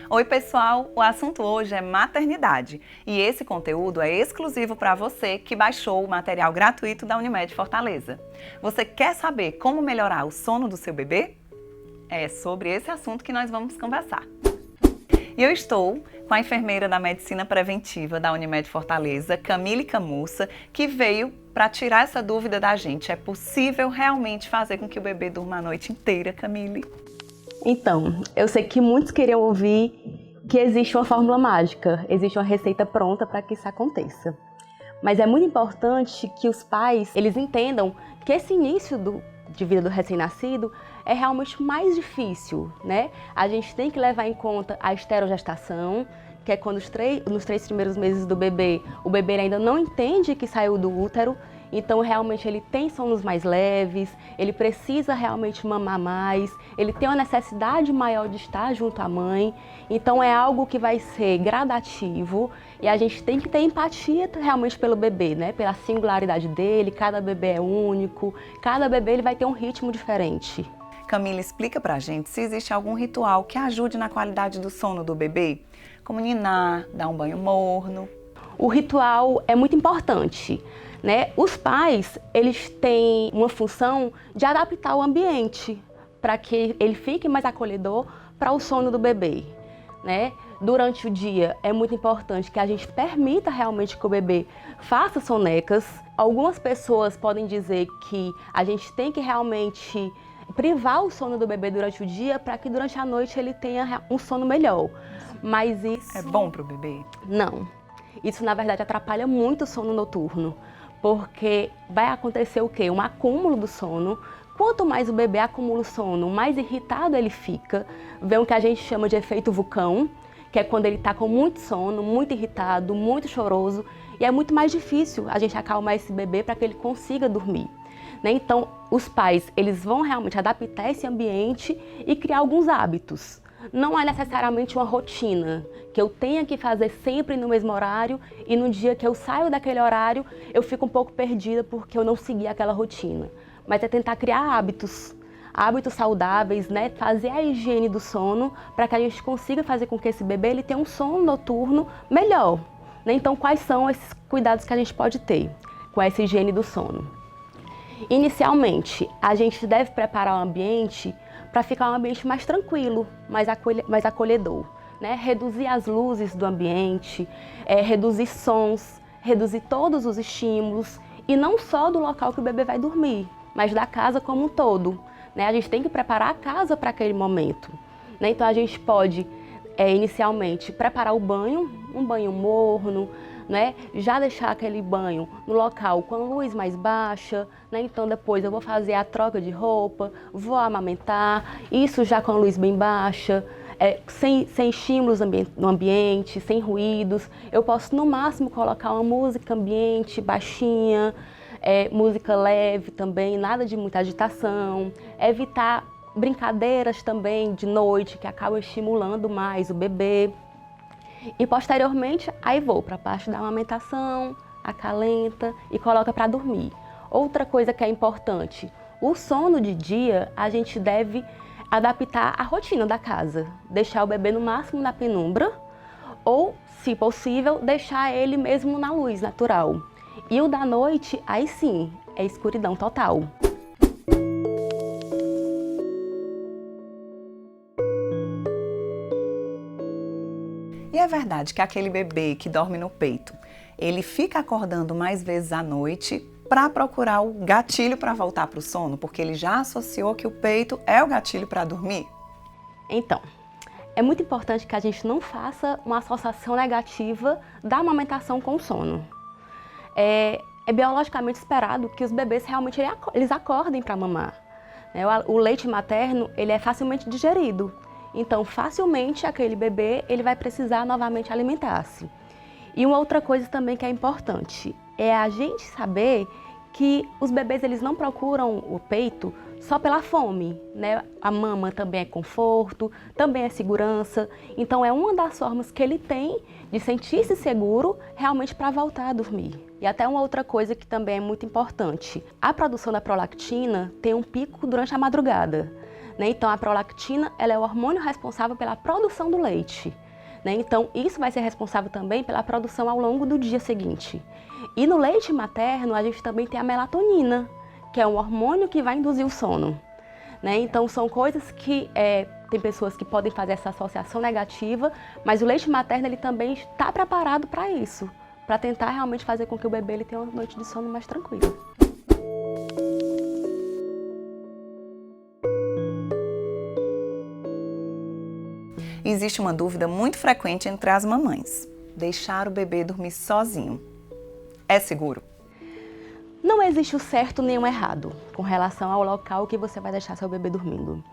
Oi pessoal, o assunto hoje é maternidade e esse conteúdo é exclusivo para você que baixou o material gratuito da Unimed Fortaleza. Você quer saber como melhorar o sono do seu bebê? É sobre esse assunto que nós vamos conversar. E eu estou com a enfermeira da Medicina Preventiva da Unimed Fortaleza, Camille Camussa, que veio para tirar essa dúvida da gente. É possível realmente fazer com que o bebê durma a noite inteira, Camille? Então, eu sei que muitos queriam ouvir que existe uma fórmula mágica, existe uma receita pronta para que isso aconteça. Mas é muito importante que os pais, eles entendam que esse início de vida do recém-nascido é realmente mais difícil, né? A gente tem que levar em conta a esterogestação, que é quando nos 3 primeiros meses do bebê, o bebê ainda não entende que saiu do útero, então realmente ele tem sonos mais leves, ele precisa realmente mamar mais, ele tem uma necessidade maior de estar junto à mãe, então é algo que vai ser gradativo e a gente tem que ter empatia realmente pelo bebê, né? Pela singularidade dele, cada bebê é único, cada bebê ele vai ter um ritmo diferente. Camila, explica pra gente se existe algum ritual que ajude na qualidade do sono do bebê, como ninar, dar um banho morno. O ritual é muito importante, né? Os pais, eles têm uma função de adaptar o ambiente para que ele fique mais acolhedor para o sono do bebê, né? Durante o dia é muito importante que a gente permita realmente que o bebê faça sonecas. Algumas pessoas podem dizer que a gente tem que realmente privar o sono do bebê durante o dia para que durante a noite ele tenha um sono melhor. Mas isso é bom para o bebê? Não. Isso, na verdade, atrapalha muito o sono noturno, porque vai acontecer o quê? Um acúmulo do sono. Quanto mais o bebê acumula o sono, mais irritado ele fica. Vem o que a gente chama de efeito vulcão, que é quando ele está com muito sono, muito irritado, muito choroso, e é muito mais difícil a gente acalmar esse bebê para que ele consiga dormir. Né? Então, os pais, eles vão realmente adaptar esse ambiente e criar alguns hábitos. Não é necessariamente uma rotina, que eu tenha que fazer sempre no mesmo horário e no dia que eu saio daquele horário eu fico um pouco perdida porque eu não segui aquela rotina. Mas é tentar criar hábitos saudáveis, né? Fazer a higiene do sono para que a gente consiga fazer com que esse bebê ele tenha um sono noturno melhor. Né? Então, quais são esses cuidados que a gente pode ter com essa higiene do sono? Inicialmente, a gente deve preparar o ambiente para ficar um ambiente mais tranquilo, mais acolhedor. Né? Reduzir as luzes do ambiente, reduzir sons, reduzir todos os estímulos, e não só do local que o bebê vai dormir, mas da casa como um todo. Né? A gente tem que preparar a casa para aquele momento. Né? Então a gente pode, inicialmente, preparar o banho, um banho morno, né? Já deixar aquele banho no local com a luz mais baixa, né? Então depois eu vou fazer a troca de roupa, vou amamentar, isso já com a luz bem baixa, sem estímulos no ambiente, sem ruídos. Eu posso no máximo colocar uma música ambiente baixinha, música leve também, nada de muita agitação, evitar brincadeiras também de noite que acabam estimulando mais o bebê. E posteriormente, aí vou para a parte da amamentação, acalenta e coloca para dormir. Outra coisa que é importante, o sono de dia a gente deve adaptar à rotina da casa. Deixar o bebê no máximo na penumbra ou, se possível, deixar ele mesmo na luz natural. E o da noite, aí sim, é escuridão total. E é verdade que aquele bebê que dorme no peito, ele fica acordando mais vezes à noite para procurar o gatilho para voltar para o sono, porque ele já associou que o peito é o gatilho para dormir? Então, é muito importante que a gente não faça uma associação negativa da amamentação com o sono. É biologicamente esperado que os bebês realmente eles acordem para mamar. O leite materno ele é facilmente digerido. Então, facilmente, aquele bebê ele vai precisar novamente alimentar-se. E uma outra coisa também que é importante é a gente saber que os bebês eles não procuram o peito só pela fome, né? A mama também é conforto, também é segurança. Então, é uma das formas que ele tem de sentir-se seguro realmente para voltar a dormir. E até uma outra coisa que também é muito importante. A produção da prolactina tem um pico durante a madrugada. né? Então a prolactina, ela é o hormônio responsável pela produção do leite, né? Então isso vai ser responsável também pela produção ao longo do dia seguinte. E no leite materno a gente também tem a melatonina, que é um hormônio que vai induzir o sono, né? Então são coisas que tem pessoas que podem fazer essa associação negativa, mas o leite materno ele também está preparado para isso, para tentar realmente fazer com que o bebê ele tenha uma noite de sono mais tranquila. Existe uma dúvida muito frequente entre as mamães: deixar o bebê dormir sozinho é seguro? Não existe o certo nem o errado com relação ao local que você vai deixar seu bebê dormindo.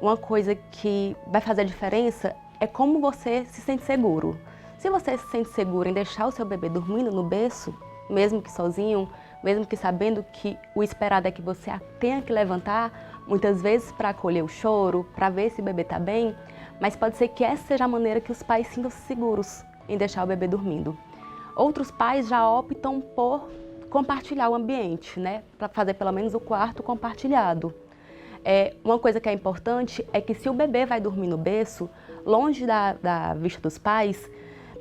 Uma coisa que vai fazer a diferença é como você se sente seguro. Se você se sente seguro em deixar o seu bebê dormindo no berço, mesmo que sozinho, mesmo que sabendo que o esperado é que você tenha que levantar, muitas vezes para acolher o choro, para ver se o bebê está bem, mas pode ser que essa seja a maneira que os pais sintam-se seguros em deixar o bebê dormindo. Outros pais já optam por compartilhar o ambiente, né? Para fazer pelo menos o quarto compartilhado. Uma coisa que é importante é que se o bebê vai dormir no berço, longe da vista dos pais,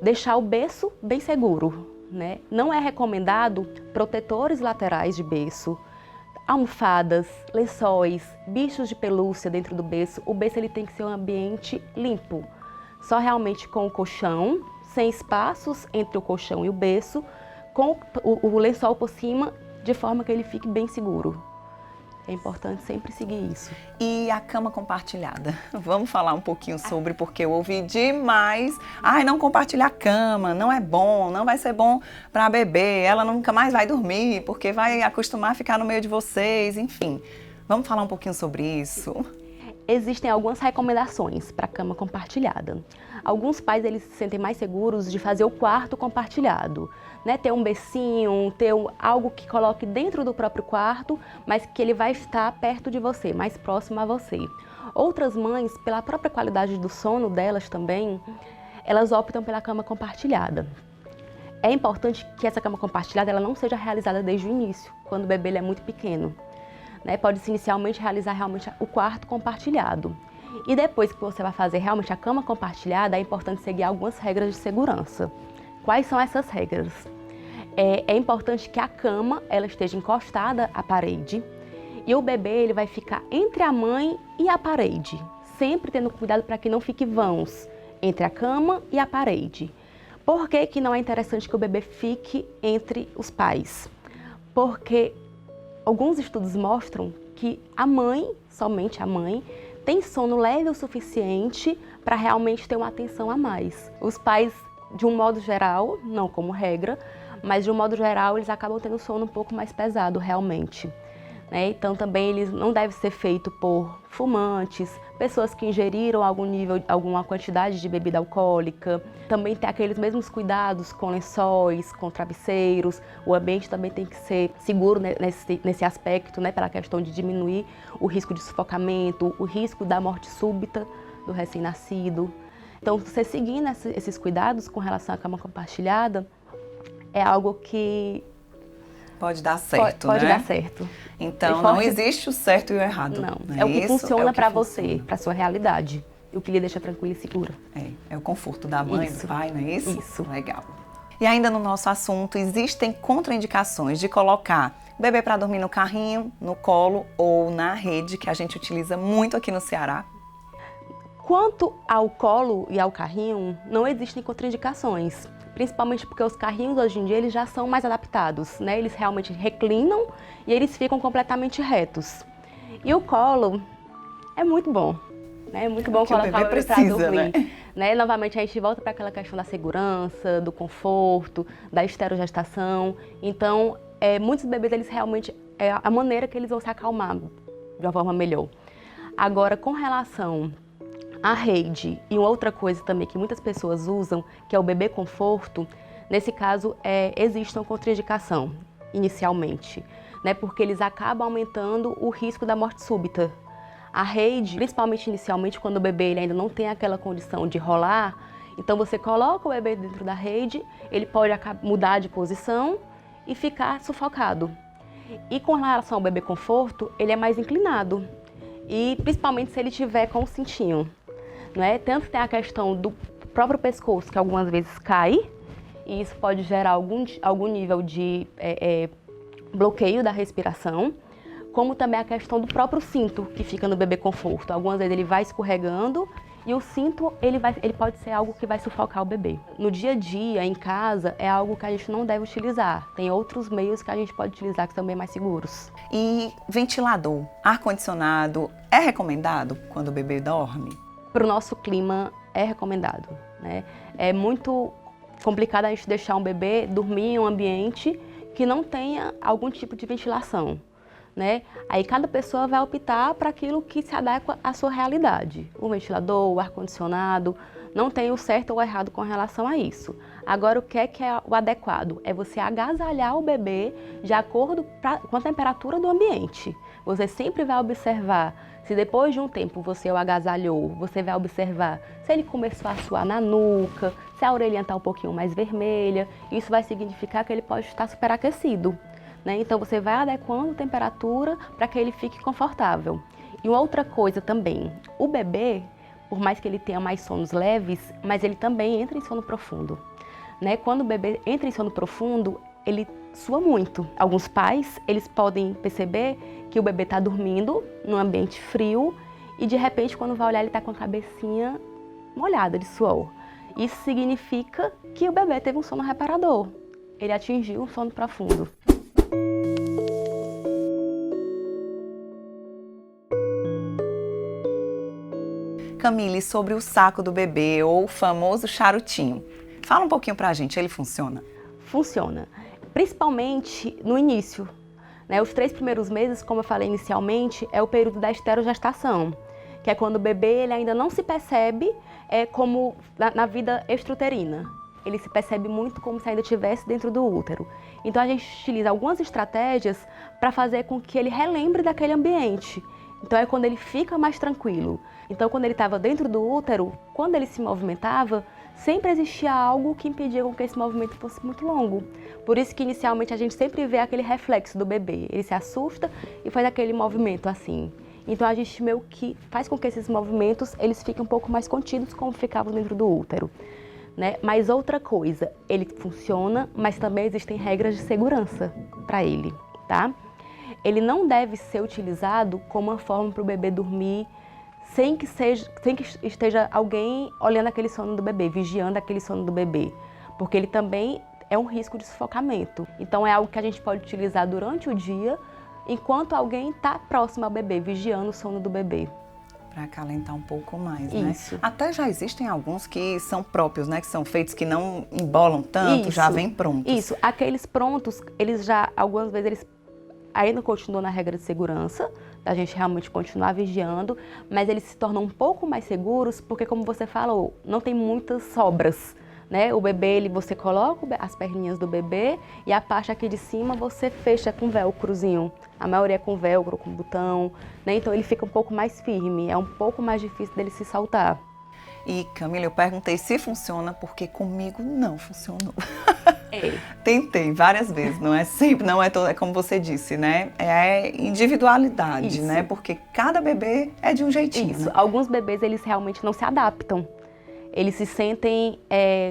deixar o berço bem seguro, né? Não é recomendado protetores laterais de berço, almofadas, lençóis, bichos de pelúcia dentro do berço. O berço ele tem que ser um ambiente limpo, só realmente com o colchão, sem espaços entre o colchão e o berço, com o lençol por cima, de forma que ele fique bem seguro. É importante sempre seguir isso. E a cama compartilhada? Vamos falar um pouquinho sobre, porque eu ouvi demais. Ai, não compartilhar a cama, não é bom, não vai ser bom para bebê, ela nunca mais vai dormir, porque vai acostumar a ficar no meio de vocês, enfim. Vamos falar um pouquinho sobre isso? Existem algumas recomendações para a cama compartilhada. Alguns pais eles se sentem mais seguros de fazer o quarto compartilhado, né? Ter um bercinho, ter algo que coloque dentro do próprio quarto, mas que ele vai estar perto de você, mais próximo a você. Outras mães, pela própria qualidade do sono delas também, elas optam pela cama compartilhada. É importante que essa cama compartilhada ela não seja realizada desde o início, quando o bebê ele é muito pequeno. Pode-se inicialmente realizar realmente o quarto compartilhado. E depois que você vai fazer realmente a cama compartilhada, é importante seguir algumas regras de segurança. Quais são essas regras? É importante que a cama ela esteja encostada à parede e o bebê ele vai ficar entre a mãe e a parede, sempre tendo cuidado para que não fique vãos entre a cama e a parede. Por que que não é interessante que o bebê fique entre os pais? Porque alguns estudos mostram que a mãe, somente a mãe, tem sono leve o suficiente para realmente ter uma atenção a mais. Os pais, de um modo geral, não como regra, mas de um modo geral eles acabam tendo sono um pouco mais pesado realmente. Então também ele não deve ser feito por fumantes, pessoas que ingeriram alguma quantidade de bebida alcoólica. Também tem aqueles mesmos cuidados com lençóis, com travesseiros. O ambiente também tem que ser seguro nesse aspecto, pela questão de diminuir o risco de sufocamento, o risco da morte súbita do recém-nascido. Então, você seguindo esses cuidados com relação à cama compartilhada é algo que pode dar certo, pode né? dar certo. Então, não existe o certo e o errado. Não, é o que funciona para você, para sua realidade. E o que lhe deixa tranquila e segura. É o conforto da mãe, do pai, não é isso? Isso. Legal. E ainda no nosso assunto, existem contraindicações de colocar o bebê para dormir no carrinho, no colo ou na rede, que a gente utiliza muito aqui no Ceará? Quanto ao colo e ao carrinho, não existem contraindicações. Principalmente porque os carrinhos hoje em dia eles já são mais adaptados, Eles realmente reclinam e eles ficam completamente retos. E o colo é muito bom, É muito bom colocar o bebê para dormir. Novamente a gente volta para aquela questão da segurança, do conforto, da esterogestação. Então, muitos bebês eles realmente é a maneira que eles vão se acalmar de uma forma melhor. Agora, com relação a rede e outra coisa também que muitas pessoas usam, que é o bebê conforto, nesse caso existe uma contraindicação inicialmente, porque eles acabam aumentando o risco da morte súbita. A rede, principalmente inicialmente, quando o bebê ele ainda não tem aquela condição de rolar, então você coloca o bebê dentro da rede, ele pode mudar de posição e ficar sufocado. E com relação ao bebê conforto, ele é mais inclinado. e principalmente se ele tiver com o cintinho, não é? Tanto tem a questão do próprio pescoço, que algumas vezes cai, e isso pode gerar algum nível de bloqueio da respiração, como também a questão do próprio cinto, que fica no bebê conforto. Algumas vezes ele vai escorregando e o cinto ele pode ser algo que vai sufocar o bebê. No dia a dia, em casa, é algo que a gente não deve utilizar. Tem outros meios que a gente pode utilizar que são bem mais seguros. E ventilador, ar-condicionado, é recomendado quando o bebê dorme? Para o nosso clima, é recomendado, né? É muito complicado a gente deixar um bebê dormir em um ambiente que não tenha algum tipo de ventilação, né? Aí cada pessoa vai optar para aquilo que se adequa à sua realidade. O ventilador, o ar-condicionado, não tem o certo ou o errado com relação a isso. Agora, o que é o adequado? É você agasalhar o bebê de acordo com a temperatura do ambiente. Você sempre vai observar, se depois de um tempo você o agasalhou, você vai observar se ele começou a suar na nuca, se a orelhinha está um pouquinho mais vermelha. Isso vai significar que ele pode estar superaquecido, né? Então você vai adequando a temperatura para que ele fique confortável. E uma outra coisa também, o bebê, por mais que ele tenha mais sonos leves, mas ele também entra em sono profundo, né? Quando o bebê entra em sono profundo, ele sua muito. Alguns pais, eles podem perceber que o bebê está dormindo num ambiente frio e de repente quando vai olhar ele está com a cabecinha molhada de suor. Isso significa que o bebê teve um sono reparador. Ele atingiu um sono profundo. Camille, sobre o saco do bebê ou o famoso charutinho. Fala um pouquinho pra gente, ele funciona? Funciona, principalmente no início, né? Os 3 primeiros meses, como eu falei inicialmente, é o período da esterogestação, que é quando o bebê ele ainda não se percebe como na vida extrauterina. Ele se percebe muito como se ainda estivesse dentro do útero. Então a gente utiliza algumas estratégias para fazer com que ele relembre daquele ambiente. Então é quando ele fica mais tranquilo. Então quando ele estava dentro do útero, quando ele se movimentava, sempre existia algo que impedia com que esse movimento fosse muito longo. Por isso que inicialmente a gente sempre vê aquele reflexo do bebê. Ele se assusta e faz aquele movimento assim. Então a gente meio que faz com que esses movimentos eles fiquem um pouco mais contidos como ficavam dentro do útero, né? Mas outra coisa, ele funciona, mas também existem regras de segurança para ele, tá? Ele não deve ser utilizado como uma forma para o bebê dormir sem que esteja alguém olhando aquele sono do bebê, vigiando aquele sono do bebê, porque ele também é um risco de sufocamento. Então é algo que a gente pode utilizar durante o dia, enquanto alguém está próximo ao bebê, vigiando o sono do bebê. Para acalentar um pouco mais, né? Isso. Até já existem alguns que são próprios, né? Que são feitos que não embolam tanto, já vem prontos. Isso, aqueles prontos, eles já, algumas vezes, eles ainda continuam na regra de segurança, da gente realmente continuar vigiando, mas eles se tornam um pouco mais seguros, porque como você falou, não tem muitas sobras, né? O bebê, você coloca as perninhas do bebê e a parte aqui de cima você fecha com velcrozinho. A maioria é com velcro, com botão, né? Então ele fica um pouco mais firme, é um pouco mais difícil dele se soltar. E Camille, eu perguntei se funciona, porque comigo não funcionou. Tentei várias vezes, não é sempre, não é todo, é como você disse, né? É individualidade, Isso. né? Porque cada bebê é de um jeitinho. Isso, né? alguns bebês eles realmente não se adaptam. Eles se sentem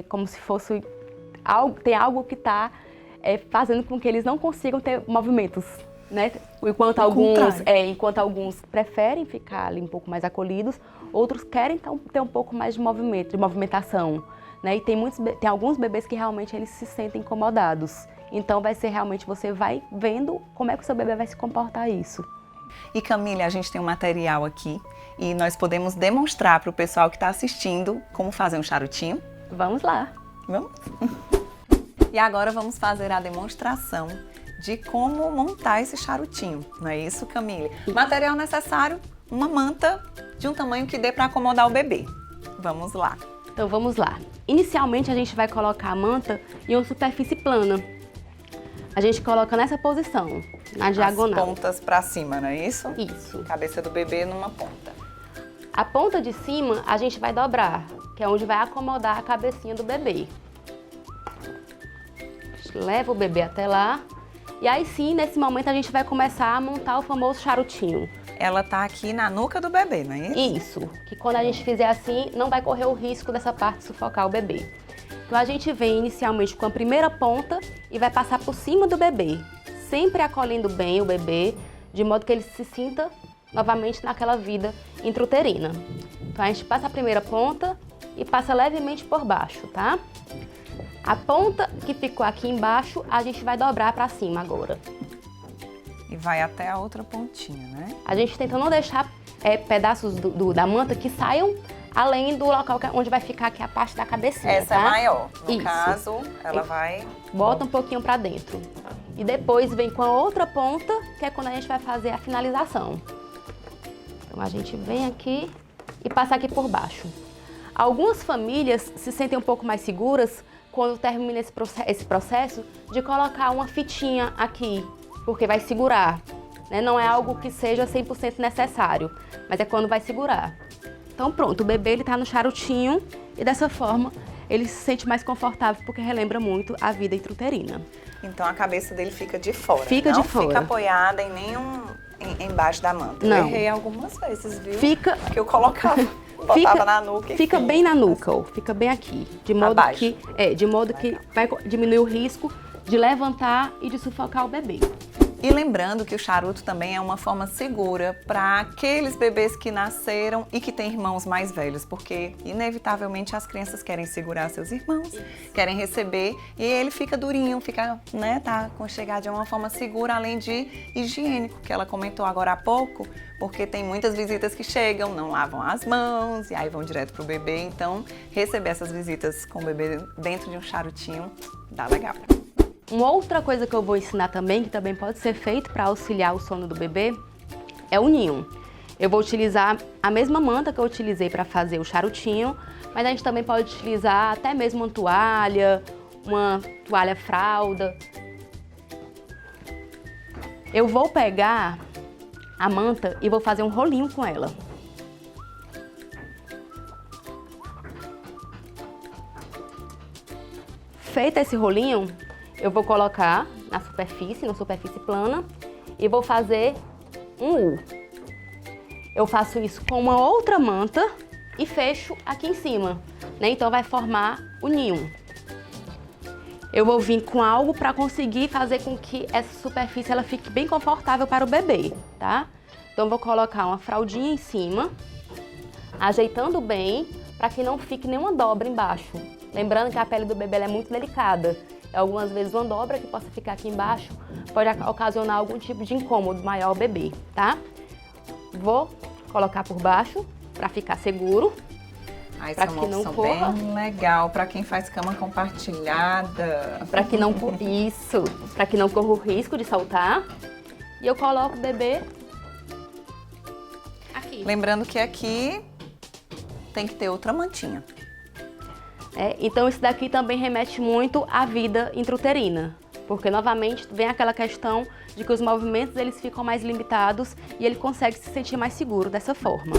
como se fosse algo, tem algo que está fazendo com que eles não consigam ter movimentos, né? Enquanto alguns preferem ficar ali um pouco mais acolhidos, outros querem ter um pouco mais de movimento, de movimentação, né? E tem alguns bebês que realmente eles se sentem incomodados. Então vai ser realmente, você vai vendo como é que o seu bebê vai se comportar a isso. E Camille, a gente tem um material aqui e nós podemos demonstrar para o pessoal que está assistindo como fazer um charutinho. Vamos lá! Vamos? E agora vamos fazer a demonstração de como montar esse charutinho, não é isso, Camille? Material necessário, uma manta de um tamanho que dê para acomodar o bebê. Vamos lá. Então vamos lá. Inicialmente a gente vai colocar a manta em uma superfície plana. A gente coloca nessa posição, na diagonal. As pontas para cima, não é isso? Isso. Cabeça do bebê numa ponta. A ponta de cima a gente vai dobrar, que é onde vai acomodar a cabecinha do bebê. Leva o bebê até lá. E aí sim, nesse momento a gente vai começar a montar o famoso charutinho. ela tá aqui na nuca do bebê, não é isso? Isso, que quando a gente fizer assim, não vai correr o risco dessa parte sufocar o bebê. Então a gente vem inicialmente com a primeira ponta e vai passar por cima do bebê, sempre acolhendo bem o bebê, de modo que ele se sinta novamente naquela vida intrauterina. Então a gente passa a primeira ponta e passa levemente por baixo, tá? A ponta que ficou aqui embaixo, a gente vai dobrar para cima agora. E vai até a outra pontinha, né? A gente tenta não deixar pedaços da manta que saiam além do local onde vai ficar aqui a parte da cabecinha, Essa tá? é maior. No Isso. caso, ela vai... Bota um pouquinho para dentro. E depois vem com a outra ponta, que é quando a gente vai fazer a finalização. Então a gente vem aqui e passa aqui por baixo. Algumas famílias se sentem um pouco mais seguras quando termina esse processo de colocar uma fitinha aqui, porque vai segurar, né? Não é algo que seja 100% necessário, mas é quando vai segurar. Então pronto, o bebê ele tá no charutinho e dessa forma ele se sente mais confortável porque relembra muito a vida intrauterina. Então a cabeça dele fica de fora. Fica de fora. Não fica apoiada em nenhum... embaixo da manta. Não. Eu errei algumas vezes, viu? Fica... Que eu colocava, botava na nuca e fica bem na nuca, ó, fica bem aqui, de modo abaixo. que vai diminuir o risco de levantar e de sufocar o bebê. E lembrando que o charuto também é uma forma segura para aqueles bebês que nasceram e que têm irmãos mais velhos, porque inevitavelmente as crianças querem segurar seus irmãos, querem receber e ele fica durinho, fica, né, tá aconchegado de uma forma segura, além de higiênico, que ela comentou agora há pouco, porque tem muitas visitas que chegam, não lavam as mãos e aí vão direto pro bebê, então receber essas visitas com o bebê dentro de um charutinho dá legal. Uma outra coisa que eu vou ensinar também, que também pode ser feito para auxiliar o sono do bebê, é o ninho. Eu vou utilizar a mesma manta que eu utilizei para fazer o charutinho, mas a gente também pode utilizar até mesmo uma toalha fralda. Eu vou pegar a manta e vou fazer um rolinho com ela. Feito esse rolinho, eu vou colocar na superfície plana, e vou fazer um U. Eu faço isso com uma outra manta e fecho aqui em cima, né? Então vai formar o ninho. Eu vou vir com algo para conseguir fazer com que essa superfície ela fique bem confortável para o bebê, tá? Então vou colocar uma fraldinha em cima, ajeitando bem para que não fique nenhuma dobra embaixo. Lembrando que a pele do bebê é muito delicada. Algumas vezes uma dobra que possa ficar aqui embaixo pode ocasionar algum tipo de incômodo maior ao bebê, tá? Vou colocar por baixo para ficar seguro, para que não corra. Bem legal para quem faz cama compartilhada. Para que não corra o risco de saltar. E eu coloco o bebê aqui. Lembrando que aqui tem que ter outra mantinha. Então isso daqui também remete muito à vida intrauterina, porque novamente vem aquela questão de que os movimentos eles ficam mais limitados e ele consegue se sentir mais seguro dessa forma.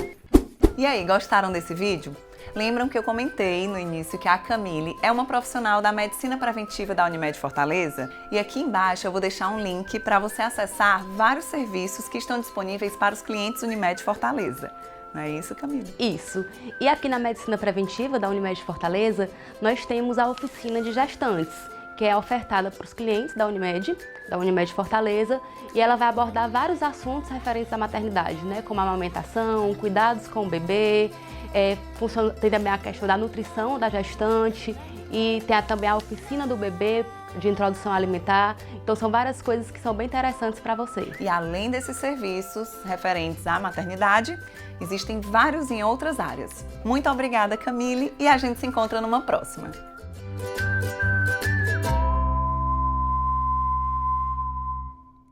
E aí, gostaram desse vídeo? Lembram que eu comentei no início que a Camille é uma profissional da medicina preventiva da Unimed Fortaleza? E aqui embaixo eu vou deixar um link para você acessar vários serviços que estão disponíveis para os clientes Unimed Fortaleza. Não é isso, Camila? Isso. E aqui na Medicina Preventiva da Unimed Fortaleza, nós temos a oficina de gestantes, que é ofertada para os clientes da Unimed Fortaleza, e ela vai abordar vários assuntos referentes à maternidade, né? Como a amamentação, cuidados com o bebê, tem também a questão da nutrição da gestante, e tem também a oficina do bebê, de introdução alimentar. Então são várias coisas que são bem interessantes para você. E além desses serviços referentes à maternidade, existem vários em outras áreas. Muito obrigada, Camille, e a gente se encontra numa próxima.